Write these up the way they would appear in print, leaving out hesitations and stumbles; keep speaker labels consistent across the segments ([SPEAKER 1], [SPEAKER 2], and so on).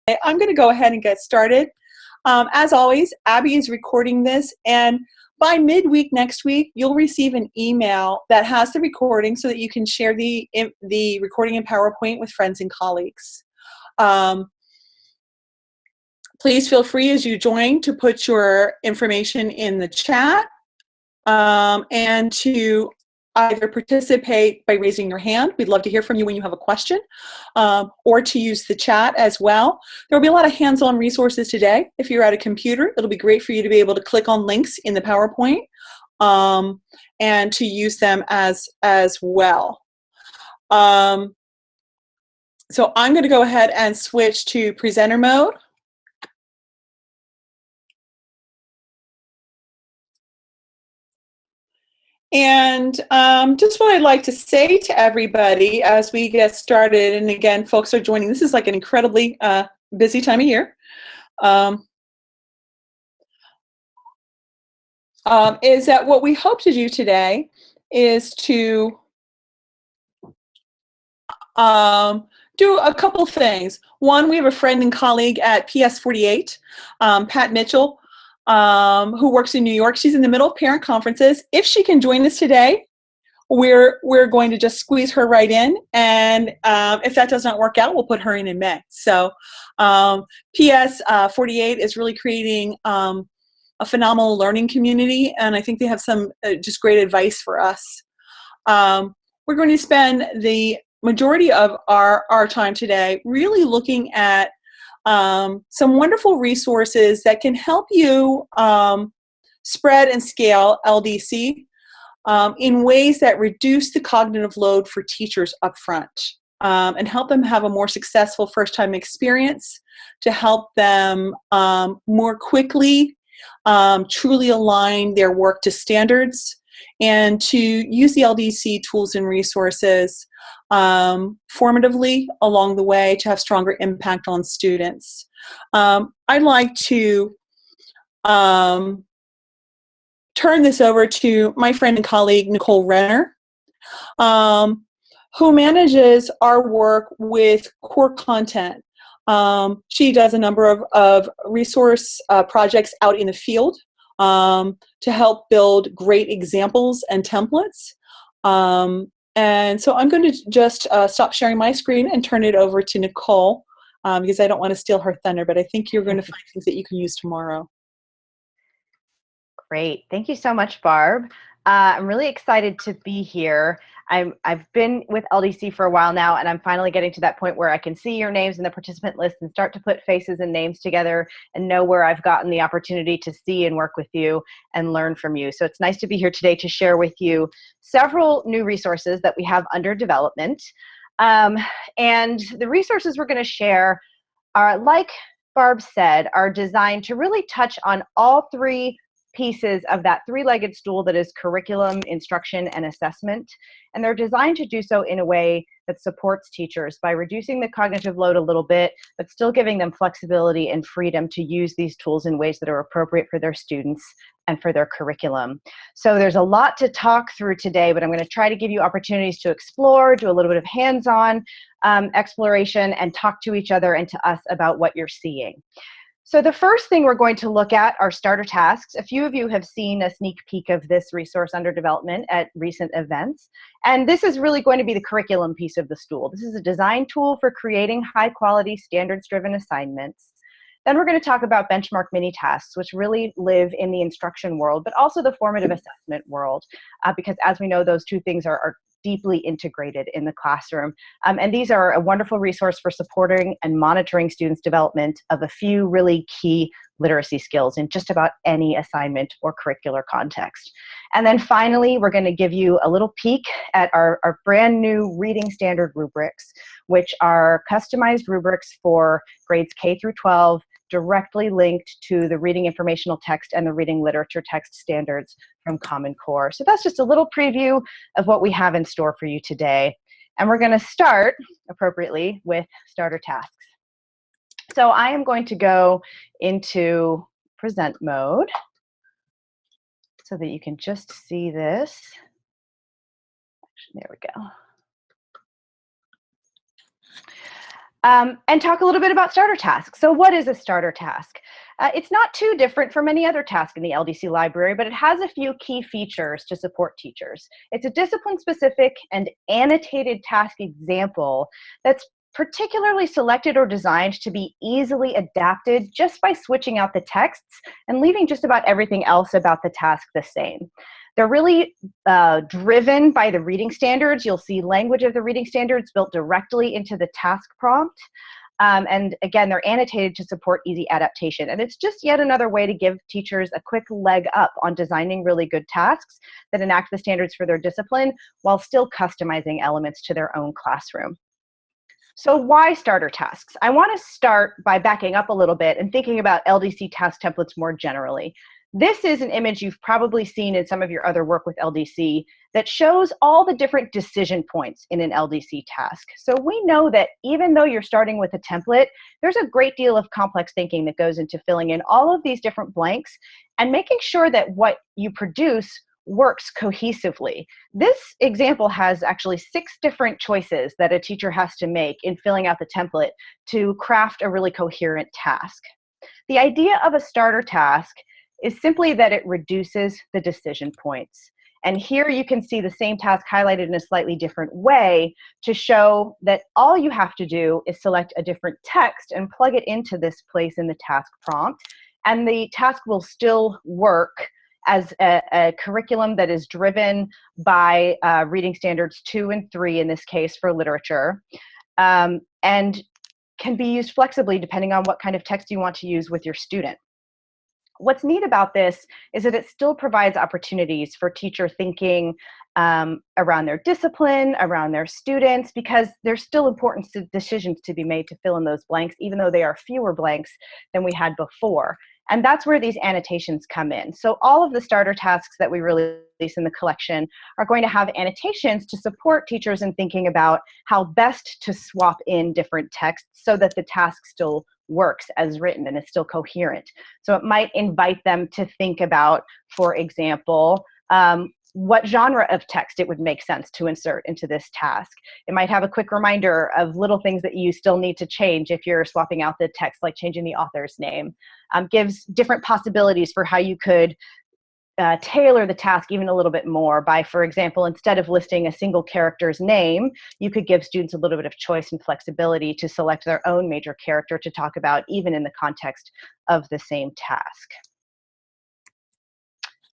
[SPEAKER 1] I'm going to go ahead and get started. As always, Abby is recording this, and by midweek next week, you'll receive an email that has the recording so that you can share the recording in PowerPoint with friends and colleagues. Please feel free as you join to put your information in the chat and to either participate by raising your hand. We'd love to hear from you when you have a question, or to use the chat as well. There will be a lot of hands-on resources today. If you're at a computer, it'll be great for you to be able to click on links in the PowerPoint and to use them as well. So I'm going to go ahead and switch to presenter mode. And just what I'd like to say to everybody as we get started, and again, folks are joining, this is like an incredibly busy time of year, is that what we hope to do today is to do a couple things. One, we have a friend and colleague at PS48, Pat Mitchell, who works in New York. She's in the middle of parent conferences. If she can join us today, we're going to just squeeze her right in, and if that does not work out, we'll put her in May. So PS48 is really creating a phenomenal learning community, and I think they have some just great advice for us. We're going to spend the majority of our time today really looking at some wonderful resources that can help you spread and scale LDC in ways that reduce the cognitive load for teachers up front and help them have a more successful first-time experience, to help them more quickly truly align their work to standards, and to use the LDC tools and resources formatively along the way to have stronger impact on students. I'd like to turn this over to my friend and colleague, Nicole Renner, who manages our work with core content. She does a number of resource projects out in the field to help build great examples and templates. And so I'm going to just stop sharing my screen and turn it over to Nicole because I don't want to steal her thunder, but I think you're going to find things that you can use tomorrow.
[SPEAKER 2] Great. Thank you so much, Barb. I'm really excited to be here. I've been with LDC for a while now, and I'm finally getting to that point where I can see your names in the participant list and start to put faces and names together and know where I've gotten the opportunity to see and work with you and learn from you. So it's nice to be here today to share with you several new resources that we have under development. And the resources we're going to share are, like Barb said, are designed to really touch on all three pieces of that three-legged stool that is curriculum, instruction, and assessment. And they're designed to do so in a way that supports teachers by reducing the cognitive load a little bit, but still giving them flexibility and freedom to use these tools in ways that are appropriate for their students and for their curriculum. So there's a lot to talk through today, but I'm going to try to give you opportunities to explore, do a little bit of hands-on exploration, and talk to each other and to us about what you're seeing. So the first thing we're going to look at are starter tasks. A few of you have seen a sneak peek of this resource under development at recent events. And this is really going to be the curriculum piece of the stool. This is a design tool for creating high-quality, standards-driven assignments. Then we're going to talk about benchmark mini tasks, which really live in the instruction world, but also the formative assessment world, because as we know, those two things are deeply integrated in the classroom. And these are a wonderful resource for supporting and monitoring students' development of a few really key literacy skills in just about any assignment or curricular context. And then finally, we're going to give you a little peek at our brand new reading standard rubrics, which are customized rubrics for grades K through 12, directly linked to the reading informational text and the reading literature text standards from Common Core. So that's just a little preview of what we have in store for you today. And we're going to start appropriately with starter tasks. So I am going to go into present mode so that you can just see this. There we go. And talk a little bit about starter tasks. So what is a starter task? It's not too different from any other task in the LDC library, but it has a few key features to support teachers. It's a discipline-specific and annotated task example that's particularly selected or designed to be easily adapted just by switching out the texts and leaving just about everything else about the task the same. They're really driven by the reading standards. You'll see language of the reading standards built directly into the task prompt. And again, they're annotated to support easy adaptation. And it's just yet another way to give teachers a quick leg up on designing really good tasks that enact the standards for their discipline while still customizing elements to their own classroom. So why starter tasks? I want to start by backing up a little bit and thinking about LDC task templates more generally. This is an image you've probably seen in some of your other work with LDC that shows all the different decision points in an LDC task. So we know that even though you're starting with a template, there's a great deal of complex thinking that goes into filling in all of these different blanks and making sure that what you produce works cohesively. This example has actually 6 different choices that a teacher has to make in filling out the template to craft a really coherent task. The idea of a starter task is simply that it reduces the decision points. And here you can see the same task highlighted in a slightly different way to show that all you have to do is select a different text and plug it into this place in the task prompt, and the task will still work as a curriculum that is driven by reading standards 2 and 3 in this case for literature, and can be used flexibly depending on what kind of text you want to use with your student. What's neat about this is that it still provides opportunities for teacher thinking around their discipline, around their students, because there's still important decisions to be made to fill in those blanks, even though they are fewer blanks than we had before. And that's where these annotations come in. So all of the starter tasks that we release in the collection are going to have annotations to support teachers in thinking about how best to swap in different texts so that the task still works as written and is still coherent. So it might invite them to think about, for example, what genre of text it would make sense to insert into this task. It might have a quick reminder of little things that you still need to change if you're swapping out the text, like changing the author's name. Gives different possibilities for how you could tailor the task even a little bit more by, for example, instead of listing a single character's name, you could give students a little bit of choice and flexibility to select their own major character to talk about, even in the context of the same task.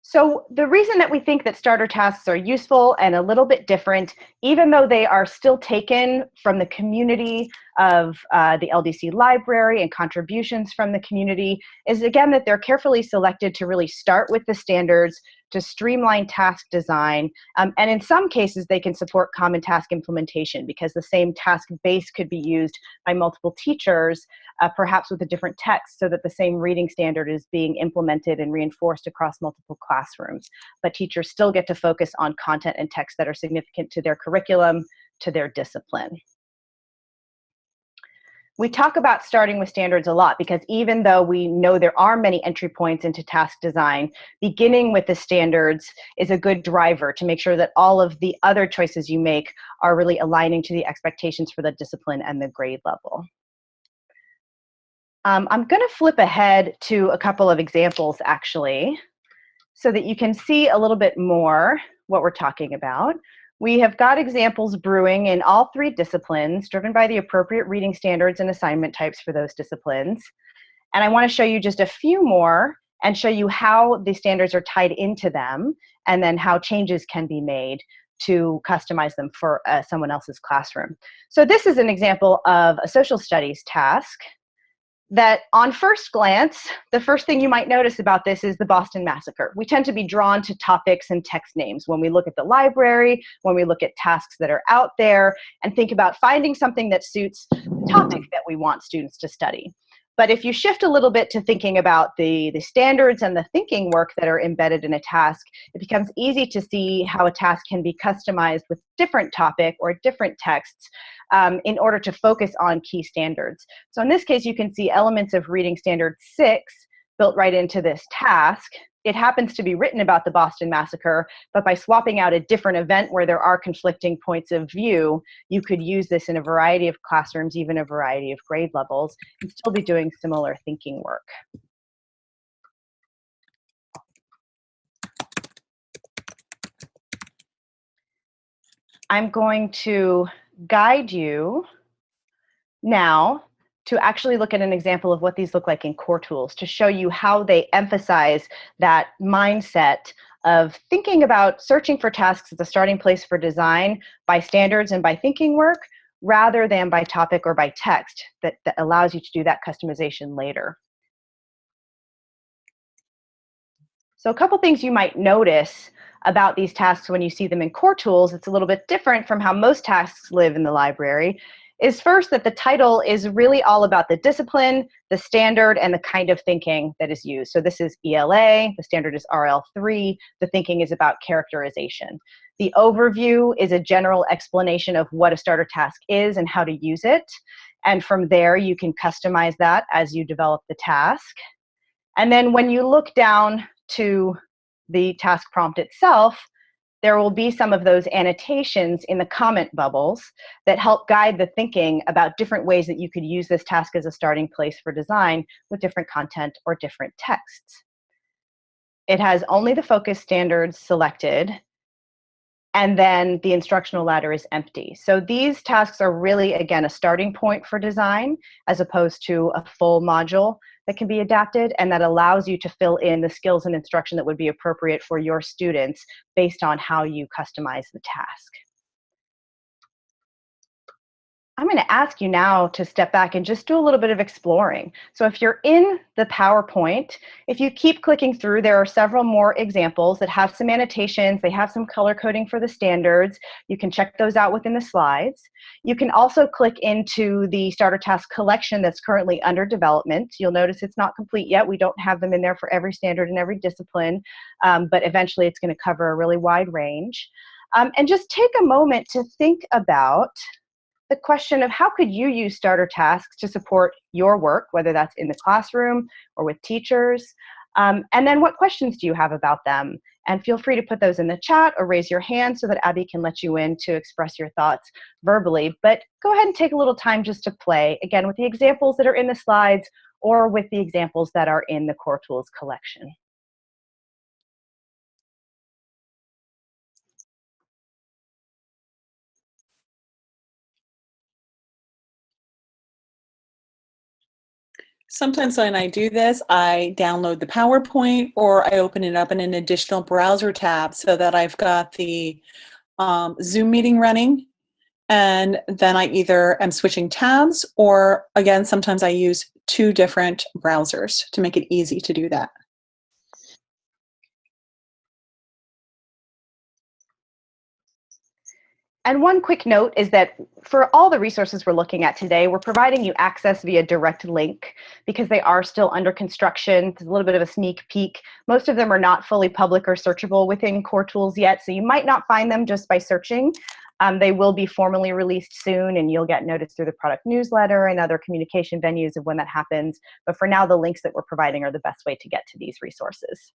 [SPEAKER 2] So the reason that we think that starter tasks are useful and a little bit different, even though they are still taken from the community of the LDC library and contributions from the community, is again that they're carefully selected to really start with the standards, to streamline task design, and in some cases they can support common task implementation because the same task base could be used by multiple teachers, perhaps with a different text, so that the same reading standard is being implemented and reinforced across multiple classrooms. But teachers still get to focus on content and text that are significant to their curriculum, to their discipline. We talk about starting with standards a lot because even though we know there are many entry points into task design, beginning with the standards is a good driver to make sure that all of the other choices you make are really aligning to the expectations for the discipline and the grade level. I'm going to flip ahead to a couple of examples actually, so that you can see a little bit more what we're talking about. We have got examples brewing in all 3 disciplines, driven by the appropriate reading standards and assignment types for those disciplines. And I want to show you just a few more and show you how the standards are tied into them, and then how changes can be made to customize them for someone else's classroom. So this is an example of a social studies task that on first glance, the first thing you might notice about this is the Boston Massacre. We tend to be drawn to topics and text names when we look at the library, when we look at tasks that are out there, and think about finding something that suits the topic that we want students to study. But if you shift a little bit to thinking about the standards and the thinking work that are embedded in a task, it becomes easy to see how a task can be customized with different topic or different texts in order to focus on key standards. So in this case, you can see elements of reading standard 6 built right into this task. it happens to be written about the Boston Massacre, but by swapping out a different event where there are conflicting points of view, you could use this in a variety of classrooms, even a variety of grade levels, and still be doing similar thinking work. I'm going to guide you now to actually look at an example of what these look like in core tools to show you how they emphasize that mindset of thinking about searching for tasks as a starting place for design by standards and by thinking work, rather than by topic or by text that allows you to do that customization later. So a couple things you might notice about these tasks when you see them in core tools, it's a little bit different from how most tasks live in the library, is first that the title is really all about the discipline, the standard, and the kind of thinking that is used. So this is ELA, the standard is RL3, the thinking is about characterization. The overview is a general explanation of what a starter task is and how to use it. And from there, you can customize that as you develop the task. And then when you look down to the task prompt itself, there will be some of those annotations in the comment bubbles that help guide the thinking about different ways that you could use this task as a starting place for design with different content or different texts. It has only the focus standards selected, and then the instructional ladder is empty. So these tasks are really, again, a starting point for design as opposed to a full module that can be adapted, and that allows you to fill in the skills and instruction that would be appropriate for your students based on how you customize the task. I'm going to ask you now to step back and just do a little bit of exploring. So if you're in the PowerPoint, if you keep clicking through, there are several more examples that have some annotations. They have some color coding for the standards. You can check those out within the slides. You can also click into the starter task collection that's currently under development. You'll notice it's not complete yet. We don't have them in there for every standard and every discipline, but eventually it's going to cover a really wide range. And just take a moment to think about the question of how could you use starter tasks to support your work, whether that's in the classroom or with teachers, and then what questions do you have about them? And feel free to put those in the chat or raise your hand so that Abby can let you in to express your thoughts verbally. But go ahead and take a little time just to play, again, with the examples that are in the slides or with the examples that are in the Core Tools collection.
[SPEAKER 1] Sometimes when I do this, I download the PowerPoint or I open it up in an additional browser tab so that I've got the Zoom meeting running, and then I either am switching tabs or, again, sometimes I use two different browsers to make it easy to do that.
[SPEAKER 2] And one quick note is that for all the resources we're looking at today, we're providing you access via direct link because they are still under construction. There's a little bit of a sneak peek. Most of them are not fully public or searchable within Core Tools yet, so you might not find them just by searching. They will be formally released soon, and you'll get notice through the product newsletter and other communication venues of when that happens. But for now, the links that we're providing are the best way to get to these resources.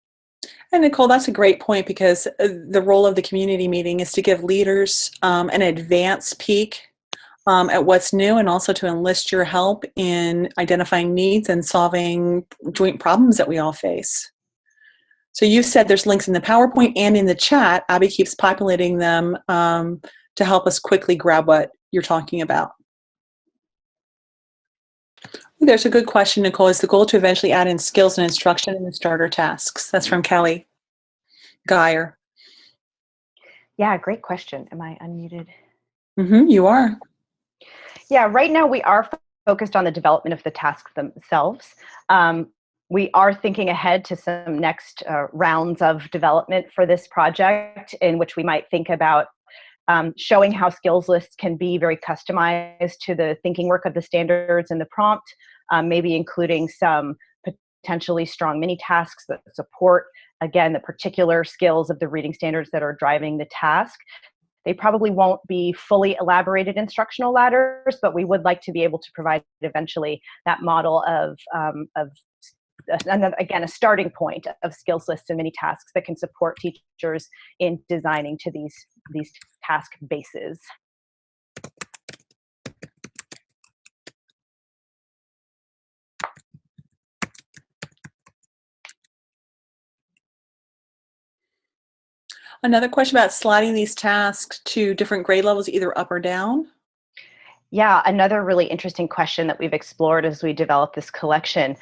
[SPEAKER 1] And Nicole, that's a great point because the role of the community meeting is to give leaders an advance peek at what's new, and also to enlist your help in identifying needs and solving joint problems that we all face. So you said there's links in the PowerPoint and in the chat. Abby keeps populating them to help us quickly grab what you're talking about. There's a good question, Nicole. Is the goal to eventually add in skills and instruction in the starter tasks? That's from Kelly Geyer.
[SPEAKER 2] Yeah, great question. Am I unmuted?
[SPEAKER 1] You are.
[SPEAKER 2] Yeah, right now we are focused on the development of the tasks themselves. We are thinking ahead to some next rounds of development for this project, in which we might think about showing how skills lists can be very customized to the thinking work of the standards and the prompt, maybe including some potentially strong mini tasks that support, again, the particular skills of the reading standards that are driving the task. They probably won't be fully elaborated instructional ladders, but we would like to be able to provide eventually that model of again, a starting point of skills lists and mini tasks that can support teachers in designing to these task bases.
[SPEAKER 1] Another question about sliding these tasks to different grade levels, either up or down.
[SPEAKER 2] Yeah, another really interesting question that we've explored as we develop this collection.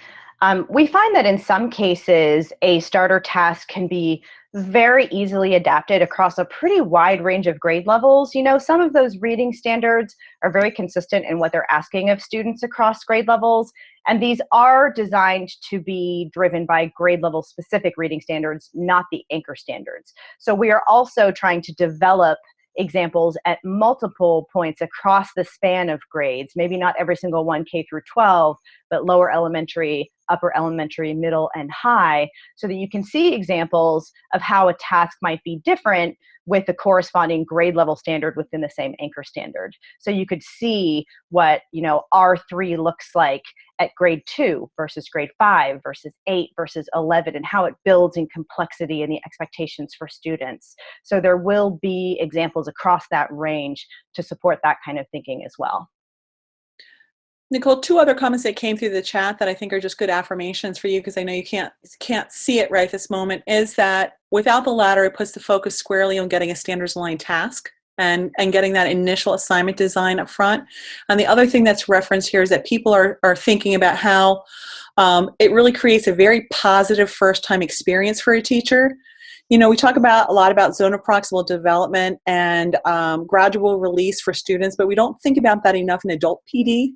[SPEAKER 2] We find that in some cases, a starter task can be very easily adapted across a pretty wide range of grade levels. You know, some of those reading standards are very consistent in what they're asking of students across grade levels, and these are designed to be driven by grade level specific reading standards, not the anchor standards. So we are also trying to develop examples at multiple points across the span of grades, maybe not every single one K through 12, but lower elementary, upper elementary, middle, and high, so that you can see examples of how a task might be different with the corresponding grade level standard within the same anchor standard. So you could see what, you know, R3 looks like at grade 2 versus grade 5 versus 8 versus 11, and how it builds in complexity and the expectations for students. So there will be examples across that range to support that kind of thinking as well.
[SPEAKER 1] Nicole, two other comments that came through the chat that I think are just good affirmations for you, because I know you can't see it right this moment, is that without the ladder, it puts the focus squarely on getting a standards aligned task and getting that initial assignment design up front. And the other thing that's referenced here is that people are thinking about how it really creates a very positive first-time experience for a teacher. You know, we talk a lot about zone of proximal development and gradual release for students, but we don't think about that enough in adult PD.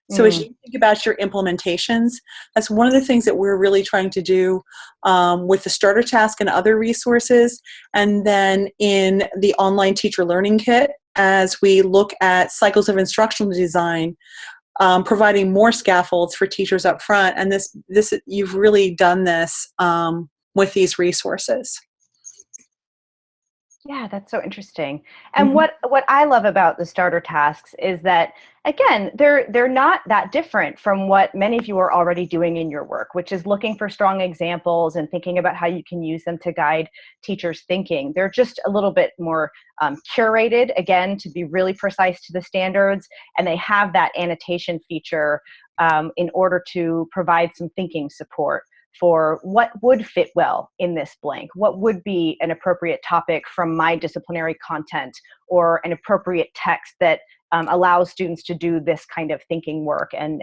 [SPEAKER 1] So as you think about your implementations, that's one of the things that we're really trying to do with the starter task and other resources. And then in the online teacher learning kit, as we look at cycles of instructional design, providing more scaffolds for teachers up front. And this you've really done this with these resources.
[SPEAKER 2] Yeah, that's so interesting. And what I love about the starter tasks is that, again, they're not that different from what many of you are already doing in your work, which is looking for strong examples and thinking about how you can use them to guide teachers' thinking. They're just a little bit more curated, again, to be really precise to the standards, and they have that annotation feature in order to provide some thinking support for what would fit well in this blank, what would be an appropriate topic from my disciplinary content, or an appropriate text that allows students to do this kind of thinking work and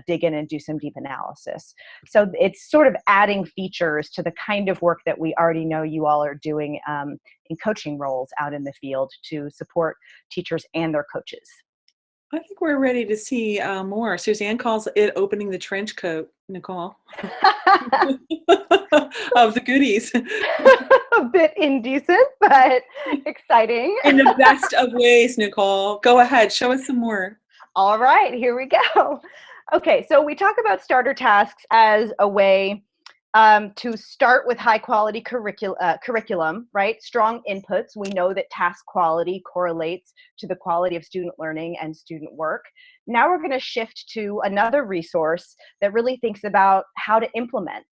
[SPEAKER 2] dig in and do some deep analysis. So it's sort of adding features to the kind of work that we already know you all are doing in coaching roles out in the field to support teachers and their coaches.
[SPEAKER 1] I think we're ready to see more. Suzanne calls it opening the trench coat, Nicole, of the goodies.
[SPEAKER 2] A bit indecent, but exciting.
[SPEAKER 1] In the best of ways, Nicole. Go ahead, show us some more.
[SPEAKER 2] All right, here we go. Okay, so we talk about starter tasks as a way to start with high quality curriculum, right? Strong inputs. We know that task quality correlates to the quality of student learning and student work. Now we're going to shift to another resource that really thinks about how to implement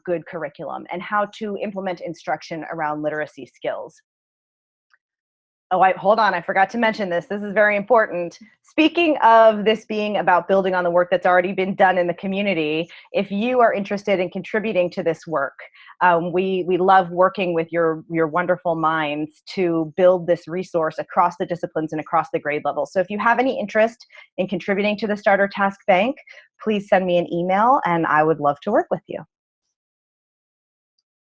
[SPEAKER 2] good curriculum and how to implement instruction around literacy skills. Oh, hold on, I forgot to mention this. This is very important. Speaking of this being about building on the work that's already been done in the community, if you are interested in contributing to this work, we love working with your wonderful minds to build this resource across the disciplines and across the grade levels. So if you have any interest in contributing to the Starter Task Bank, please send me an email and I would love to work with you.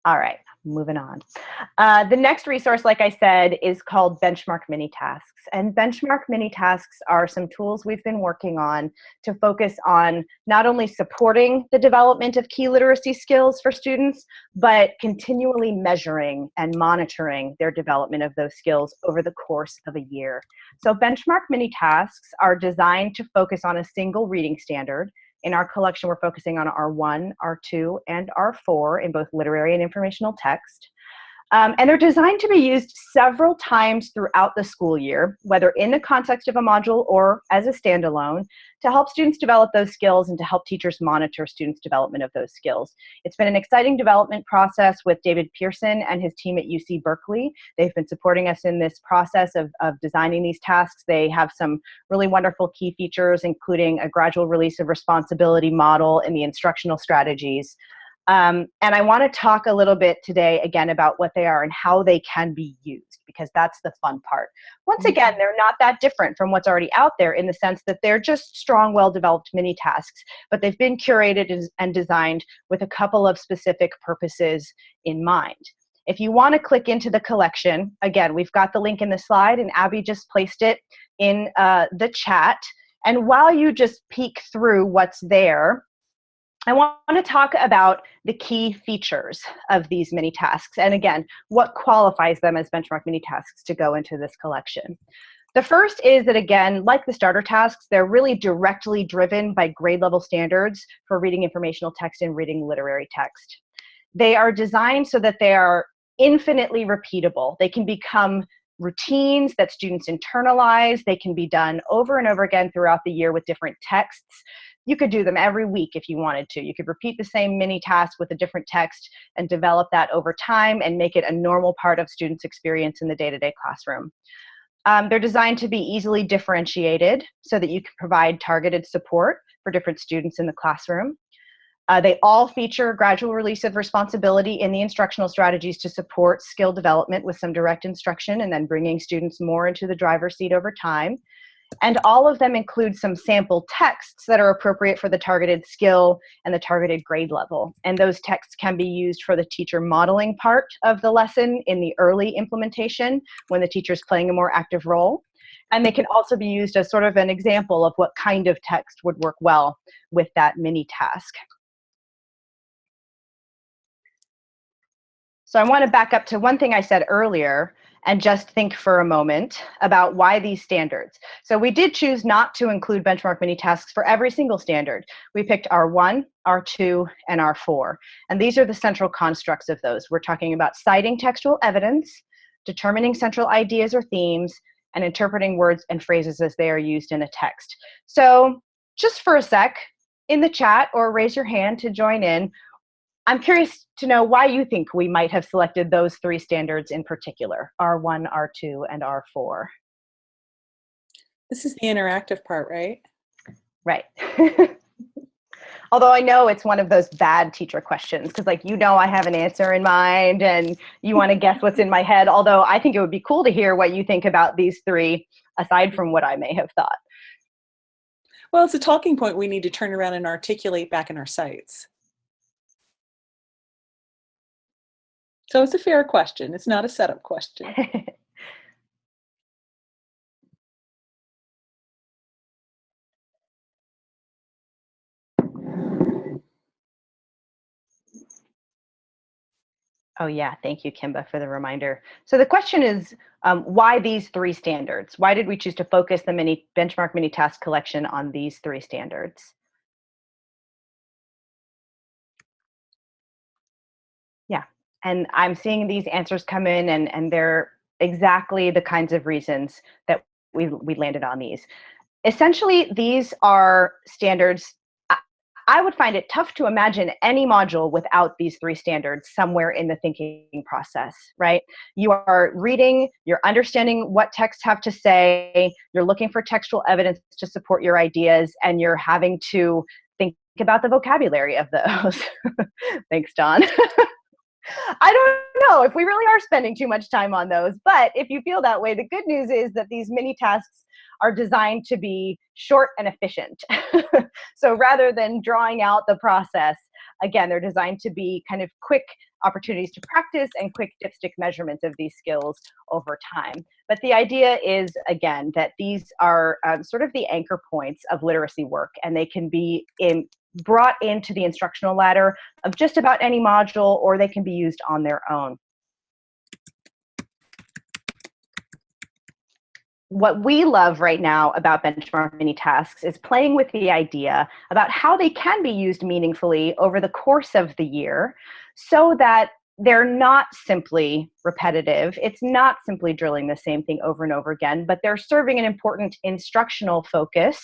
[SPEAKER 2] All right, moving on. The next resource, like I said, is called Benchmark Mini Tasks. And Benchmark Mini Tasks are some tools we've been working on to focus on not only supporting the development of key literacy skills for students, but continually measuring and monitoring their development of those skills over the course of a year. So Benchmark Mini Tasks are designed to focus on a single reading standard. In our collection, we're focusing on R1, R2, and R4 in both literary and informational text. And they're designed to be used several times throughout the school year, whether in the context of a module or as a standalone, to help students develop those skills and to help teachers monitor students' development of those skills. It's been an exciting development process with David Pearson and his team at UC Berkeley. They've been supporting us in this process of designing these tasks. They have some really wonderful key features, including a gradual release of responsibility model and the instructional strategies. And I want to talk a little bit today again about what they are and how they can be used, because that's the fun part. Once again, they're not that different from what's already out there in the sense that they're just strong, well-developed mini tasks, but they've been curated and designed with a couple of specific purposes in mind. If you want to click into the collection, again, we've got the link in the slide, and Abby just placed it in the chat. And while you just peek through what's there, I want to talk about the key features of these mini tasks, and again, what qualifies them as benchmark mini tasks to go into this collection. The first is that, again, like the starter tasks, they're really directly driven by grade level standards for reading informational text and reading literary text. They are designed so that they are infinitely repeatable. They can become routines that students internalize. They can be done over and over again throughout the year with different texts. You could do them every week if you wanted to. You could repeat the same mini task with a different text and develop that over time and make it a normal part of students' experience in the day-to-day classroom. They're designed to be easily differentiated so that you can provide targeted support for different students in the classroom. They all feature gradual release of responsibility in the instructional strategies to support skill development with some direct instruction and then bringing students more into the driver's seat over time. And all of them include some sample texts that are appropriate for the targeted skill and the targeted grade level. And those texts can be used for the teacher modeling part of the lesson in the early implementation when the teacher's playing a more active role. And they can also be used as sort of an example of what kind of text would work well with that mini task. So I want to back up to one thing I said earlier and just think for a moment about why these standards. So we did choose not to include benchmark mini tasks for every single standard. We picked R1, R2, and R4. And these are the central constructs of those. We're talking about citing textual evidence, determining central ideas or themes, and interpreting words and phrases as they are used in a text. So just for a sec, in the chat or raise your hand to join in, I'm curious to know why you think we might have selected those three standards in particular, R1, R2, and R4.
[SPEAKER 1] This is the interactive part, right?
[SPEAKER 2] Right. Although I know it's one of those bad teacher questions, because I have an answer in mind and you want to guess what's in my head, although I think it would be cool to hear what you think about these three, aside from what I may have thought.
[SPEAKER 1] Well, it's a talking point we need to turn around and articulate back in our sites. So it's a fair question. It's not a setup question.
[SPEAKER 2] Oh yeah, thank you, Kimba, for the reminder. So the question is, why these three standards? Why did we choose to focus the benchmark mini task collection on these three standards? Yeah, and I'm seeing these answers come in, and they're exactly the kinds of reasons that we landed on these. Essentially, these are standards. I would find it tough to imagine any module without these three standards somewhere in the thinking process, right? You are reading, you're understanding what texts have to say, you're looking for textual evidence to support your ideas, and you're having to think about the vocabulary of those. Thanks, Don. I don't know if we really are spending too much time on those, but if you feel that way, the good news is that these mini tasks are designed to be short and efficient. So rather than drawing out the process, again, they're designed to be kind of quick opportunities to practice and quick dipstick measurements of these skills over time. But the idea is, again, that these are sort of the anchor points of literacy work, and they can be brought into the instructional ladder of just about any module, or they can be used on their own. What we love right now about benchmark mini tasks is playing with the idea about how they can be used meaningfully over the course of the year, so that they're not simply repetitive. It's not simply drilling the same thing over and over again, but they're serving an important instructional focus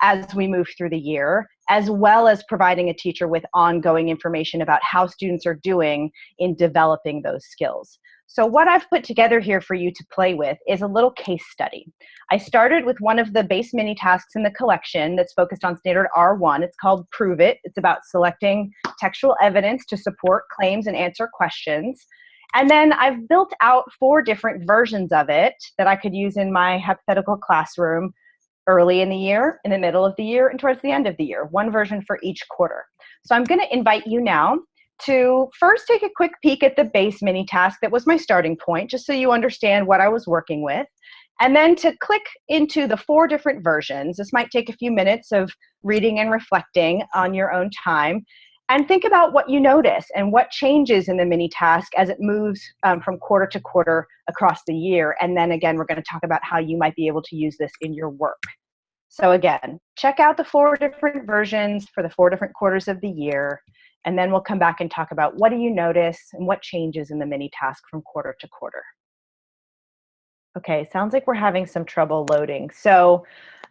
[SPEAKER 2] as we move through the year, as well as providing a teacher with ongoing information about how students are doing in developing those skills. So what I've put together here for you to play with is a little case study. I started with one of the base mini tasks in the collection that's focused on standard R1. It's called Prove It. It's about selecting textual evidence to support claims and answer questions. And then I've built out 4 different versions of it that I could use in my hypothetical classroom early in the year, in the middle of the year, and towards the end of the year, one version for each quarter. So I'm going to invite you now to first take a quick peek at the base mini task that was my starting point, just so you understand what I was working with, and then to click into the 4 different versions. This might take a few minutes of reading and reflecting on your own time, and think about what you notice and what changes in the mini task as it moves from quarter to quarter across the year. And then again, we're going to talk about how you might be able to use this in your work. So again, check out the 4 different versions for the 4 different quarters of the year. And then we'll come back and talk about what do you notice and what changes in the mini task from quarter to quarter. Okay, sounds like we're having some trouble loading. So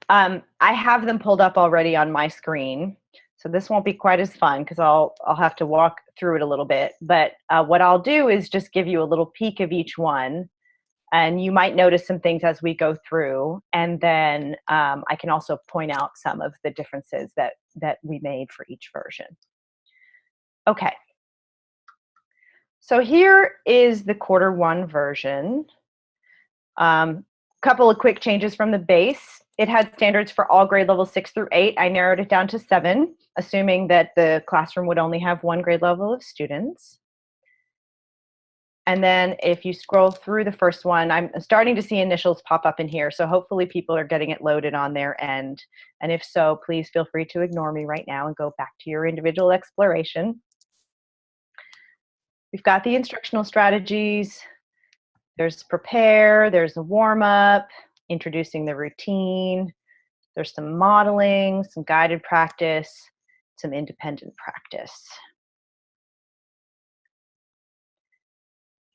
[SPEAKER 2] I have them pulled up already on my screen. So this won't be quite as fun because I'll have to walk through it a little bit. But what I'll do is just give you a little peek of each one. And you might notice some things as we go through. And then I can also point out some of the differences that we made for each version. Okay, so here is the quarter 1 version. Couple of quick changes from the base. It had standards for all grade levels 6 through 8. I narrowed it down to 7, assuming that the classroom would only have 1 grade level of students. And then if you scroll through the first one, I'm starting to see initials pop up in here. So hopefully people are getting it loaded on their end. And if so, please feel free to ignore me right now and go back to your individual exploration. We've got the instructional strategies. There's prepare, there's a warm-up, introducing the routine. There's some modeling, some guided practice, some independent practice.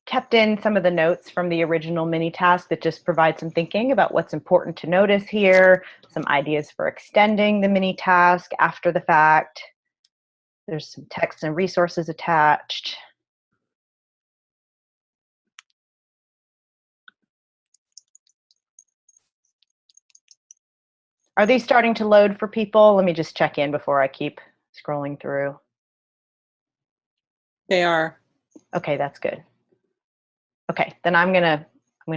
[SPEAKER 2] Kept in some of the notes from the original mini task that just provide some thinking about what's important to notice here, some ideas for extending the mini task after the fact. There's some text and resources attached. Are these starting to load for people? Let me just check in before I keep scrolling through.
[SPEAKER 1] They are.
[SPEAKER 2] Okay, that's good. Okay, then I'm gonna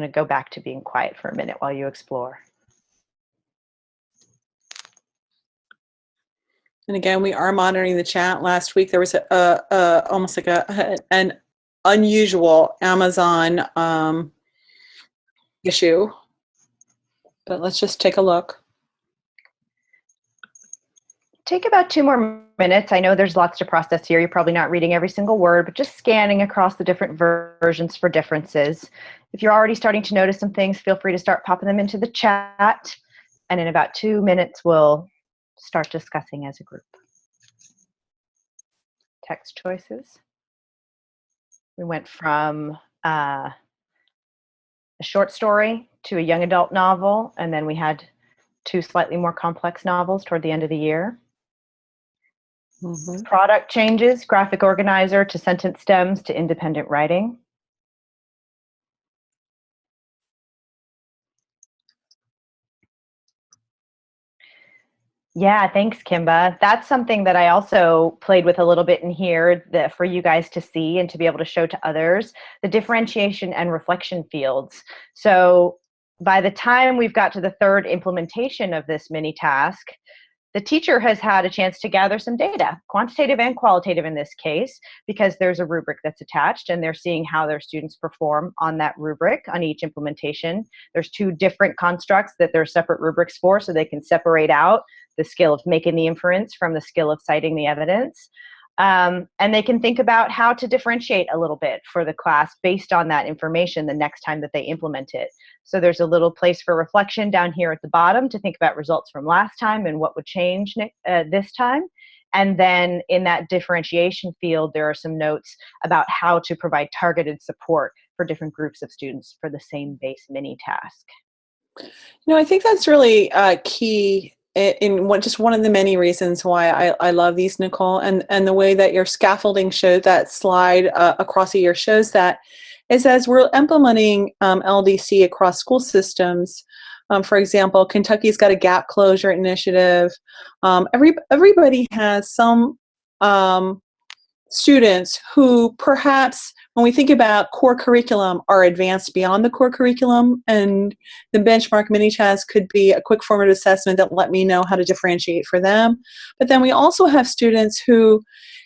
[SPEAKER 2] go back to being quiet for a minute while you explore.
[SPEAKER 1] And again, we are monitoring the chat. Last week there was almost like an unusual Amazon issue, but let's just take a look.
[SPEAKER 2] Take about 2 more minutes. I know there's lots to process here. You're probably not reading every single word, but just scanning across the different versions for differences. If you're already starting to notice some things, feel free to start popping them into the chat. And in about 2 minutes, we'll start discussing as a group. Text choices. We went from a short story to a young adult novel, and then we had 2 slightly more complex novels toward the end of the year. Mm-hmm. Product changes, graphic organizer to sentence stems to independent writing. Yeah, thanks, Kimba. That's something that I also played with a little bit in here for you guys to see and to be able to show to others, the differentiation and reflection fields. So by the time we've got to the 3rd implementation of this mini task, the teacher has had a chance to gather some data, quantitative and qualitative in this case, because there's a rubric that's attached and they're seeing how their students perform on that rubric on each implementation. There's 2 different constructs that there are separate rubrics for, so they can separate out the skill of making the inference from the skill of citing the evidence. And they can think about how to differentiate a little bit for the class based on that information the next time that they implement it. So there's a little place for reflection down here at the bottom to think about results from last time and what would change this time. And then in that differentiation field, there are some notes about how to provide targeted support for different groups of students for the same base mini task.
[SPEAKER 1] I think that's really key in just one of the many reasons why I love these, Nicole, and the way that your scaffolding showed that slide across a year shows that is as we're implementing LDC across school systems. For example, Kentucky's got a gap closure initiative. Everybody has some students who perhaps, when we think about core curriculum, are advanced beyond the core curriculum, and the benchmark mini test could be a quick formative assessment that let me know how to differentiate for them. But then we also have students who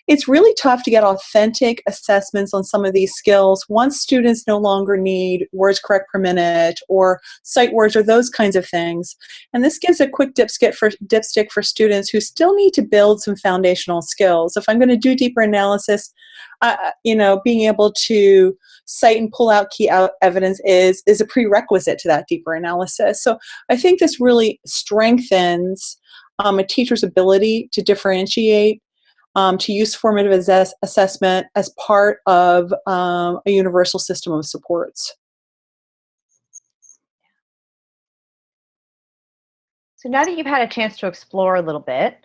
[SPEAKER 1] it's really tough to get authentic assessments on some of these skills once students no longer need words correct per minute or sight words or those kinds of things. And this gives a quick dipstick for students who still need to build some foundational skills. If I'm going to do deeper analysis, being able to cite and pull out key evidence is a prerequisite to that deeper analysis. So I think this really strengthens a teacher's ability to differentiate, to use formative assessment as part of a universal system of supports.
[SPEAKER 2] So now that you've had a chance to explore a little bit,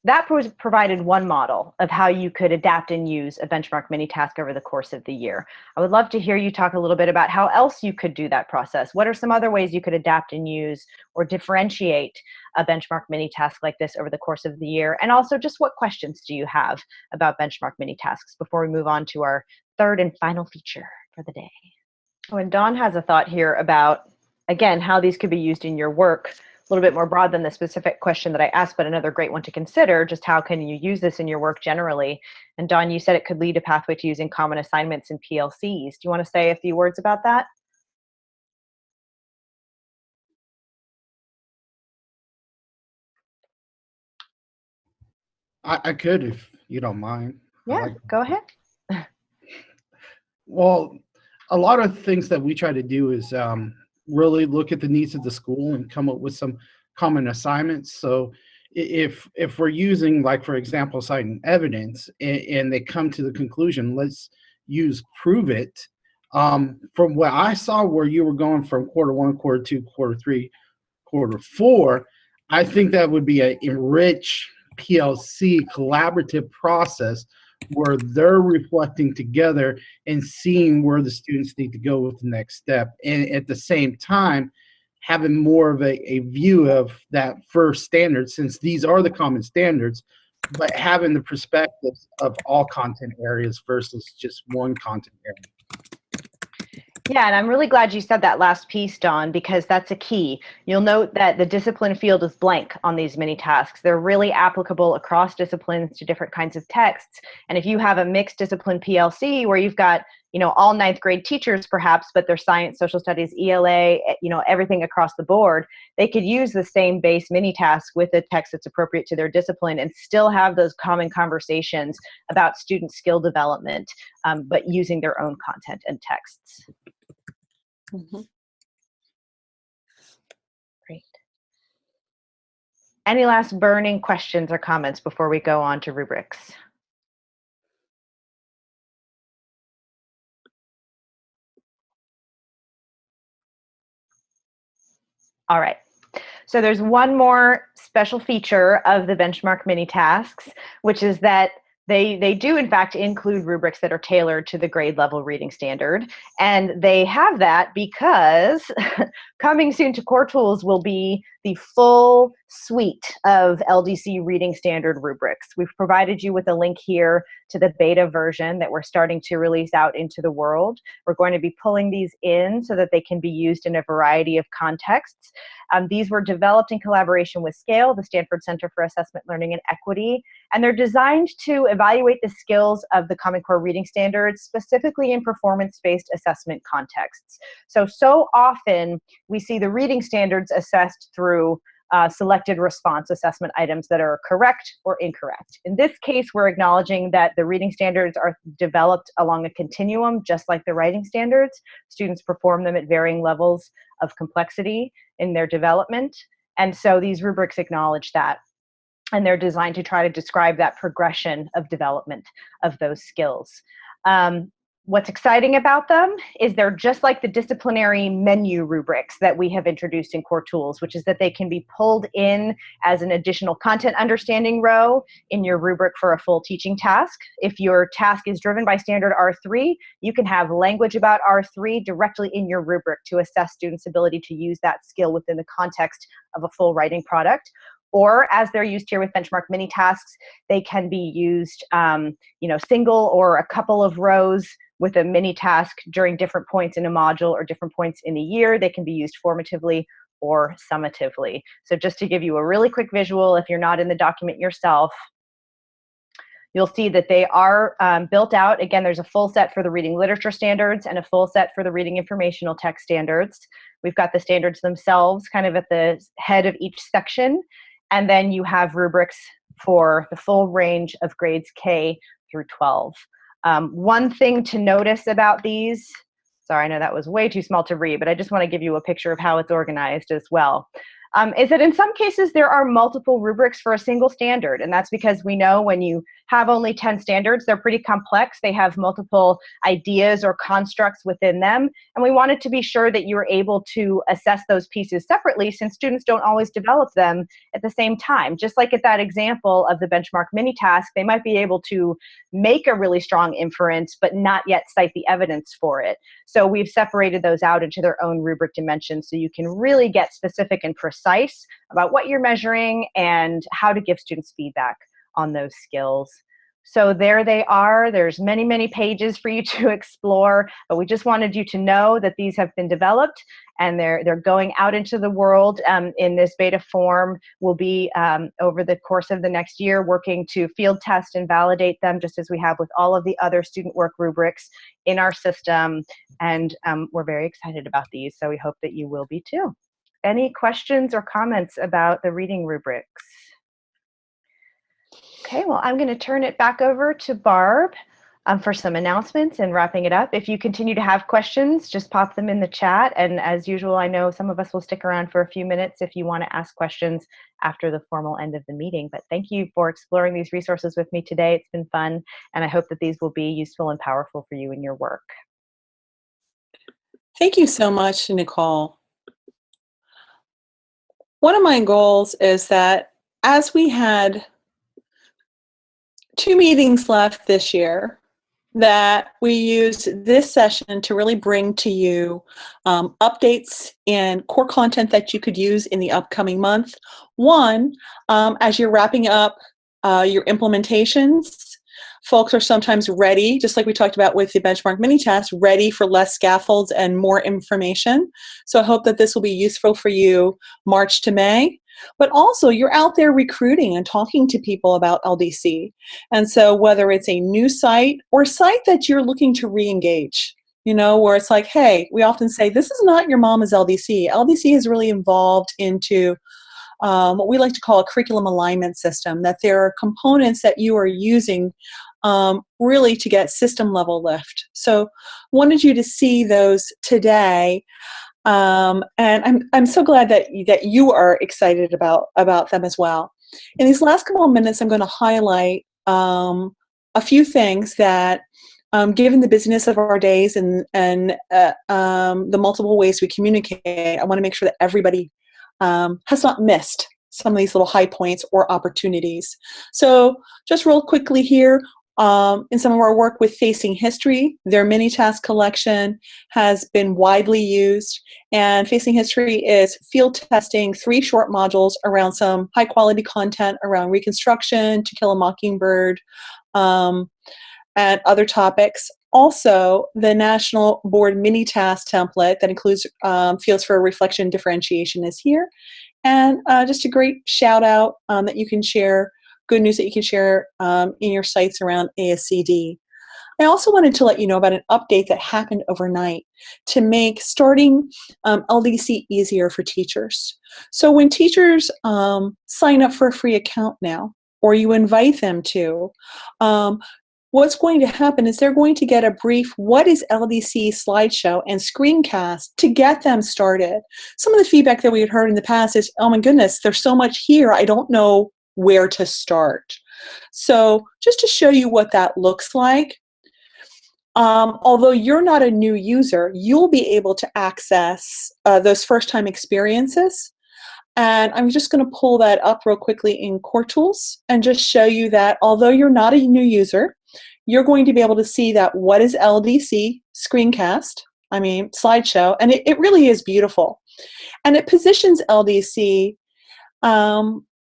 [SPEAKER 2] that provided one model of how you could adapt and use a benchmark mini task over the course of the year. I would love to hear you talk a little bit about how else you could do that process. What are some other ways you could adapt and use or differentiate a benchmark mini task like this over the course of the year? And also, just what questions do you have about benchmark mini tasks before we move on to our third and final feature for the day? Oh, and Dawn has a thought here about, again, how these could be used in your work. A little bit more broad than the specific question that I asked, but another great one to consider, just how can you use this in your work generally? And Dawn, you said it could lead a pathway to using common assignments in PLCs. Do you want to say a few words about that?
[SPEAKER 3] I could, if you don't mind.
[SPEAKER 2] Yeah, go ahead.
[SPEAKER 3] Well, a lot of things that we try to do is really look at the needs of the school and come up with some common assignments. So if we're using, like, for example, citing evidence, and they come to the conclusion, let's use prove it. From what I saw, where you were going from quarter one, quarter two, quarter three, quarter four, I think that would be a rich PLC collaborative process where they're reflecting together and seeing where the students need to go with the next step. And at the same time, having more of a view of that first standard, since these are the common standards, but having the perspectives of all content areas versus just one content area.
[SPEAKER 2] Yeah, and I'm really glad you said that last piece, Dawn, because that's a key. You'll note that the discipline field is blank on these mini tasks. They're really applicable across disciplines to different kinds of texts. And if you have a mixed discipline PLC where you've got, all ninth grade teachers perhaps, but they're science, social studies, ELA, everything across the board, they could use the same base mini task with a text that's appropriate to their discipline and still have those common conversations about student skill development, but using their own content and texts.
[SPEAKER 1] Mm-hmm.
[SPEAKER 2] Great. Any last burning questions or comments before we go on to rubrics? All right. So there's one more special feature of the benchmark mini tasks, which is that they do in fact include rubrics that are tailored to the grade level reading standard. And they have that because coming soon to Core Tools will be the full suite of LDC reading standard rubrics. We've provided you with a link here to the beta version that we're starting to release out into the world. We're going to be pulling these in so that they can be used in a variety of contexts. These were developed in collaboration with SCALE, the Stanford Center for Assessment, Learning, and Equity, and they're designed to evaluate the skills of the Common Core reading standards, specifically in performance-based assessment contexts. So often we see the reading standards assessed through selected response assessment items that are correct or incorrect. In this case, we're acknowledging that the reading standards are developed along a continuum, just like the writing standards. Students perform them at varying levels of complexity in their development. And so these rubrics acknowledge that. and they're designed to try to describe that progression of development of those skills. What's exciting about them is they're just like the disciplinary menu rubrics that we have introduced in Core Tools, which is that they can be pulled in as an additional content understanding row in your rubric for a full teaching task. If your task is driven by standard R3, you can have language about R3 directly in your rubric to assess students' ability to use that skill within the context of a full writing product. Or as they're used here with benchmark mini tasks, they can be used single or a couple of rows with a mini task during different points in a module or different points in a year. They can be used formatively or summatively. So just to give you a really quick visual, if you're not in the document yourself, you'll see that they are built out. Again, there's a full set for the reading literature standards and a full set for the reading informational text standards. We've got the standards themselves kind of at the head of each section. And then you have rubrics for the full range of grades K through 12. One thing to notice about these, sorry, I know that was way too small to read, but I just want to give you a picture of how it's organized as well, is that in some cases there are multiple rubrics for a single standard. And that's because we know when you have only 10 standards, they're pretty complex. They have multiple ideas or constructs within them. And we wanted to be sure that you were able to assess those pieces separately, since students don't always develop them at the same time. Just like at that example of the benchmark mini task, they might be able to make a really strong inference, but not yet cite the evidence for it. So we've separated those out into their own rubric dimensions so you can really get specific and precise about what you're measuring and how to give students feedback on those skills. So there they are. There's many, many pages for you to explore, but we just wanted you to know that these have been developed and they're going out into the world in this beta form. We'll be, over the course of the next year, working to field test and validate them, just as we have with all of the other student work rubrics in our system. And we're very excited about these, so we hope that you will be too. Any questions or comments about the reading rubrics? Okay, well, I'm going to turn it back over to Barb for some announcements and wrapping it up. If you continue to have questions, just pop them in the chat. And as usual, I know some of us will stick around for a few minutes if you want to ask questions after the formal end of the meeting. But thank you for exploring these resources with me today. It's been fun, and I hope that these will be useful and powerful for you in your work.
[SPEAKER 1] Thank you so much, Nicole. One of my goals is that as we had 2 meetings left this year, that we use this session to really bring to you updates and core content that you could use in the upcoming month. One, as you're wrapping up your implementations, folks are sometimes ready, just like we talked about with the benchmark mini test, ready for less scaffolds and more information. So I hope that this will be useful for you March to May. But also, you're out there recruiting and talking to people about LDC. And so whether it's a new site or a site that you're looking to re-engage, you know, where it's like, hey, we often say, this is not your mama's LDC. LDC is really involved into what we like to call a curriculum alignment system, that there are components that you are using really to get system level lift. So wanted you to see those today. And I'm so glad that you are excited about them as well. In these last couple of minutes, I'm going to highlight a few things that, given the busyness of our days and the multiple ways we communicate, I want to make sure that everybody has not missed some of these little high points or opportunities. So just real quickly here, in some of our work with Facing History, their mini task collection has been widely used, and Facing History is field testing 3 short modules around some high quality content around Reconstruction, To Kill a Mockingbird, and other topics. Also, the National Board mini task template that includes fields for reflection and differentiation is here. And just a great shout out that you can share, good news that you can share in your sites around ASCD. I also wanted to let you know about an update that happened overnight to make starting LDC easier for teachers. So when teachers sign up for a free account now, or you invite them to, what's going to happen is they're going to get a brief what is LDC slideshow and screencast to get them started. Some of the feedback that we had heard in the past is, oh my goodness, there's so much here, I don't know where to start. So just to show you what that looks like, although you're not a new user, you'll be able to access those first-time experiences. And I'm just going to pull that up real quickly in Core Tools and just show you that although you're not a new user, you're going to be able to see that what is LDC screencast, slideshow, and it really is beautiful. And it positions LDC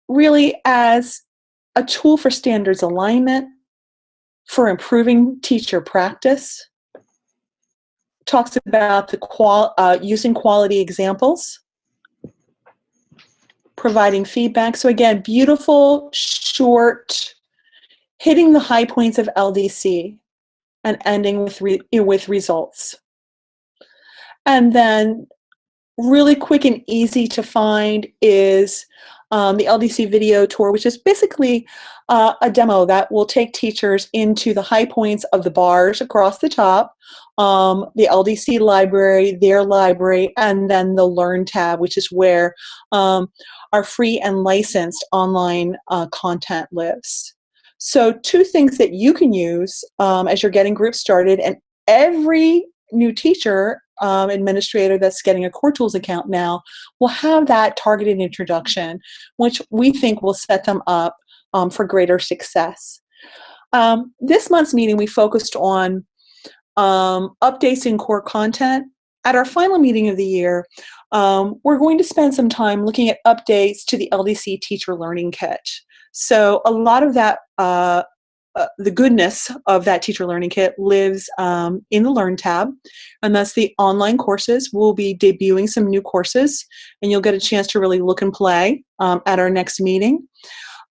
[SPEAKER 1] really as a tool for standards alignment, for improving teacher practice, talks about the using quality examples, providing feedback. So again, beautiful, short, hitting the high points of LDC and ending with results. And then really quick and easy to find is the LDC video tour, which is basically a demo that will take teachers into the high points of the bars across the top, the LDC library, their library, and then the Learn tab, which is where our free and licensed online content lives. So 2 things that you can use as you're getting groups started, and every new teacher administrator that's getting a Core Tools account now will have that targeted introduction, which we think will set them up for greater success. This month's meeting, we focused on updates in core content. At our final meeting of the year, we're going to spend some time looking at updates to the LDC Teacher Learning Kit. So a lot of that, the goodness of that Teacher Learning Kit lives in the Learn tab, and that's the online courses. We'll be debuting some new courses, and you'll get a chance to really look and play at our next meeting.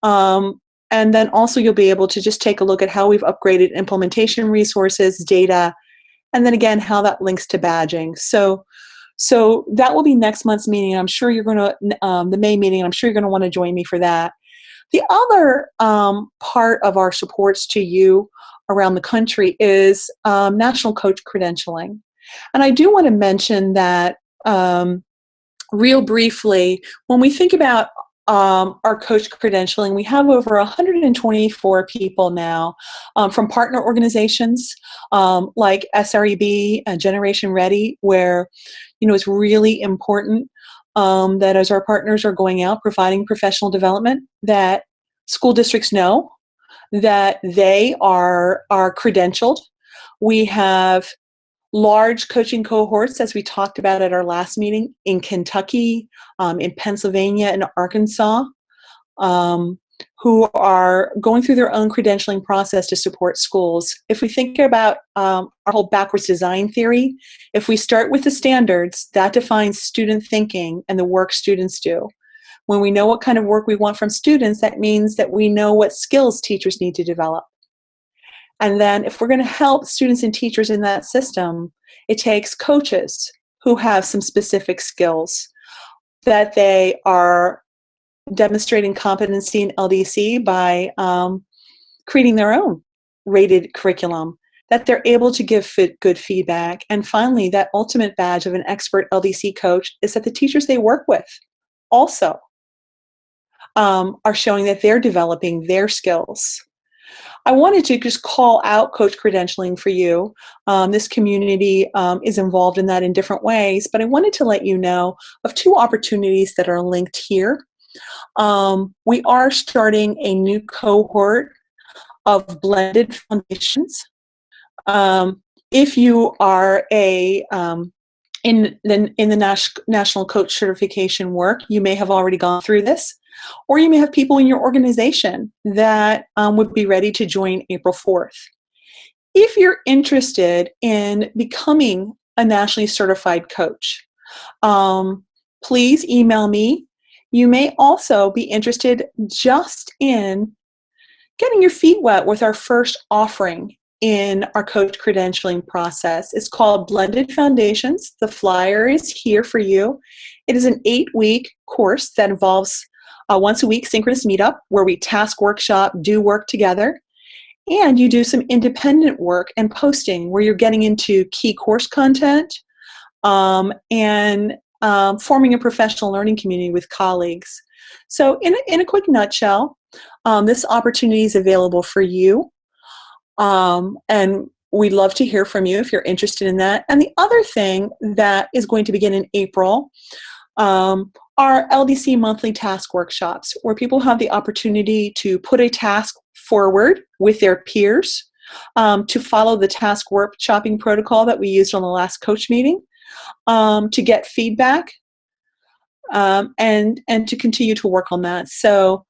[SPEAKER 1] And then also you'll be able to just take a look at how we've upgraded implementation resources, data, and then again, how that links to badging. So that will be next month's meeting. I'm sure you're going to, the May meeting, I'm sure you're going to want to join me for that. The other part of our supports to you around the country is national coach credentialing. And I do want to mention that real briefly, when we think about our coach credentialing, we have over 124 people now from partner organizations like SREB and Generation Ready, where it's really important that as our partners are going out providing professional development, that school districts know that they are credentialed. We have large coaching cohorts, as we talked about at our last meeting, in Kentucky, in Pennsylvania, and Arkansas, who are going through their own credentialing process to support schools. If we think about our whole backwards design theory, if we start with the standards, that defines student thinking and the work students do. When we know what kind of work we want from students, that means that we know what skills teachers need to develop. And then if we're going to help students and teachers in that system, it takes coaches who have some specific skills, that they are demonstrating competency in LDC by creating their own rated curriculum, that they're able to give good feedback. And finally, that ultimate badge of an expert LDC coach is that the teachers they work with also are showing that they're developing their skills. I wanted to just call out coach credentialing for you. This community is involved in that in different ways, but I wanted to let you know of 2 opportunities that are linked here. We are starting a new cohort of blended foundations. If you are in the national coach certification work, you may have already gone through this, or you may have people in your organization that would be ready to join April 4th. If you're interested in becoming a nationally certified coach, please email me. You may also be interested just in getting your feet wet with our first offering in our coach credentialing process. It's called Blended Foundations. The flyer is here for you. It is an 8-week course that involves once a week synchronous meetup where we task workshop, do work together, and you do some independent work and posting where you're getting into key course content and forming a professional learning community with colleagues. So in a quick nutshell, this opportunity is available for you. And we'd love to hear from you if you're interested in that. And the other thing that is going to begin in April are LDC monthly task workshops, where people have the opportunity to put a task forward with their peers to follow the task workshopping protocol that we used on the last coach meeting, to get feedback, and to continue to work on that. So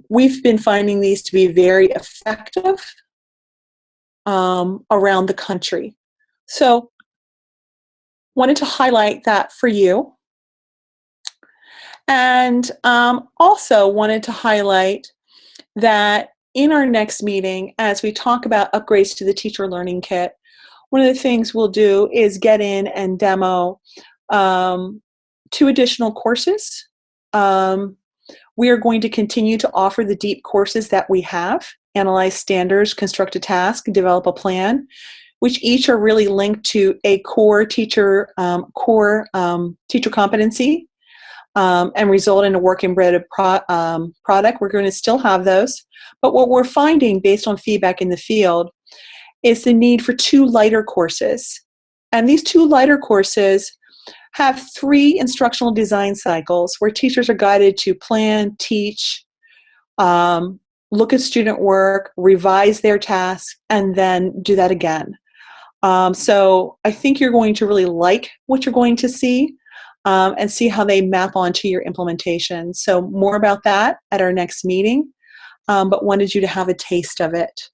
[SPEAKER 1] we've been finding these to be very effective around the country. So wanted to highlight that for you. And also wanted to highlight that in our next meeting, as we talk about upgrades to the teacher learning kit, one of the things we'll do is get in and demo 2 additional courses. We are going to continue to offer the deep courses that we have: Analyze Standards, Construct a Task, Develop a Plan, which each are really linked to a core teacher competency, and result in a work embedded product. We're going to still have those. But what we're finding, based on feedback in the field, is the need for 2 lighter courses. And these 2 lighter courses have 3 instructional design cycles where teachers are guided to plan, teach, look at student work, revise their tasks, and then do that again. So I think you're going to really like what you're going to see, and see how they map onto your implementation. So more about that at our next meeting, but wanted you to have a taste of it.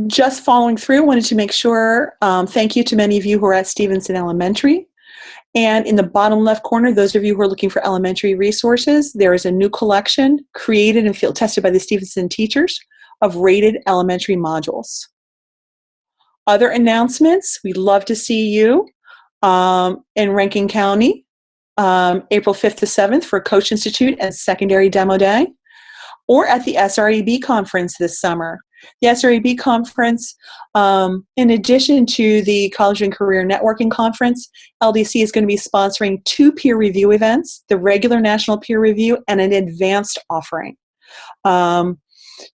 [SPEAKER 1] Just following through, wanted to make sure, thank you to many of you who are at Stevenson Elementary. And in the bottom left corner, those of you who are looking for elementary resources, there is a new collection created and field tested by the Stevenson teachers of rated elementary modules. Other announcements: we'd love to see you in Rankin County, April 5th to 7th for Coach Institute and Secondary Demo Day, or at the SREB conference this summer. The SREB conference, in addition to the College and Career Networking Conference, LDC is going to be sponsoring 2 peer review events: the regular national peer review and an advanced offering.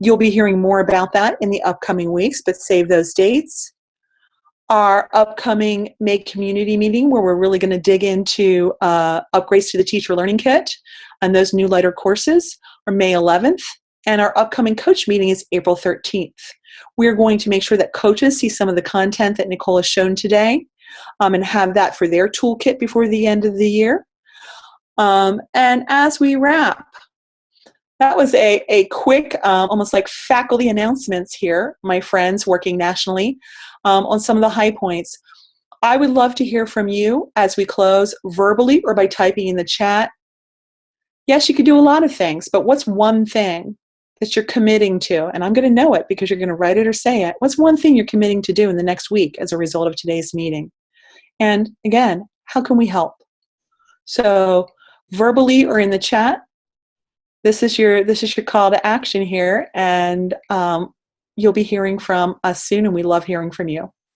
[SPEAKER 1] You'll be hearing more about that in the upcoming weeks, but save those dates. Our upcoming May community meeting, where we're really going to dig into upgrades to the teacher learning kit and those new lighter courses, are May 11th. And our upcoming coach meeting is April 13th. We're going to make sure that coaches see some of the content that Nicole has shown today, and have that for their toolkit before the end of the year. And as we wrap, that was a quick, almost like faculty announcements here, my friends working nationally, on some of the high points. I would love to hear from you as we close, verbally or by typing in the chat. Yes, you could do a lot of things, but what's one thing that you're committing to? And I'm going to know it because you're going to write it or say it. What's one thing you're committing to do in the next week as a result of today's meeting? And again, how can we help? So verbally or in the chat, this is your call to action here, and you'll be hearing from us soon, and we love hearing from you.